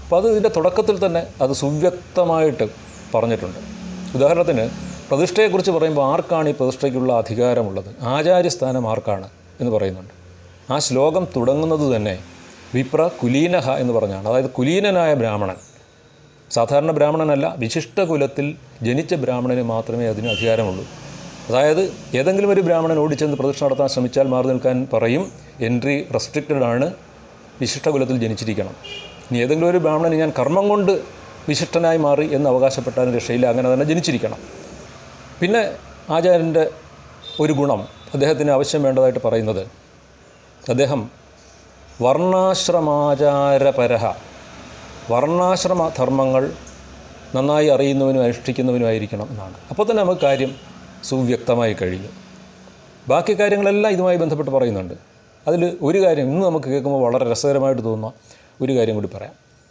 അപ്പോൾ അത് ഇതിൻ്റെ തുടക്കത്തിൽ തന്നെ അത് സുവ്യക്തമായിട്ട് പറഞ്ഞിട്ടുണ്ട്. ഉദാഹരണത്തിന് പ്രതിഷ്ഠയെക്കുറിച്ച് പറയുമ്പോൾ ആർക്കാണ് ഈ പ്രതിഷ്ഠയ്ക്കുള്ള അധികാരമുള്ളത്, ആചാര്യസ്ഥാനം ആർക്കാണ് എന്ന് പറയുന്നുണ്ട്. ആ ശ്ലോകം തുടങ്ങുന്നത് തന്നെ വിപ്ര കുലീനഹ എന്ന് പറഞ്ഞാണ്. അതായത് കുലീനനായ ബ്രാഹ്മണൻ, സാധാരണ ബ്രാഹ്മണനല്ല, വിശിഷ്ട കുലത്തിൽ ജനിച്ച ബ്രാഹ്മണന് മാത്രമേ അതിന് അധികാരമുള്ളൂ. അതായത് ഏതെങ്കിലും ഒരു ബ്രാഹ്മണൻ ഓടിച്ചെന്ന് പ്രതിഷ്ഠ നടത്താൻ ശ്രമിച്ചാൽ മാറി നിൽക്കാൻ പറയും, എൻട്രി റെസ്ട്രിക്റ്റഡ് ആണ്, വിശിഷ്ട കുലത്തിൽ ജനിച്ചിരിക്കണം. ഇനി ഏതെങ്കിലും ഒരു ബ്രാഹ്മണന് ഞാൻ കർമ്മം കൊണ്ട് വിശിഷ്ടനായി മാറി എന്ന് അവകാശപ്പെട്ടാലും രക്ഷയില്ല, അങ്ങനെ തന്നെ ജനിച്ചിരിക്കണം. പിന്നെ ആചാര്യൻ്റെ ഒരു ഗുണം അദ്ദേഹത്തിന് ആവശ്യം വേണ്ടതായിട്ട് പറയുന്നത്, അദ്ദേഹം വർണ്ണാശ്രമാചാരപരഹ, വർണ്ണാശ്രമ ധർമ്മങ്ങൾ നന്നായി അറിയുന്നവനും അനുഷ്ഠിക്കുന്നവനുമായിരിക്കണം എന്നാണ്. അപ്പോൾ തന്നെ നമുക്ക് കാര്യം സുവ്യക്തമായി കഴിയും. ബാക്കി കാര്യങ്ങളെല്ലാം ഇതുമായി ബന്ധപ്പെട്ട് പറയുന്നുണ്ട്. അതിൽ ഒരു കാര്യം ഇന്ന് നമുക്ക് കേൾക്കുമ്പോൾ വളരെ രസകരമായിട്ട് തോന്നുന്ന ഒരു കാര്യം കൂടി പറയാം.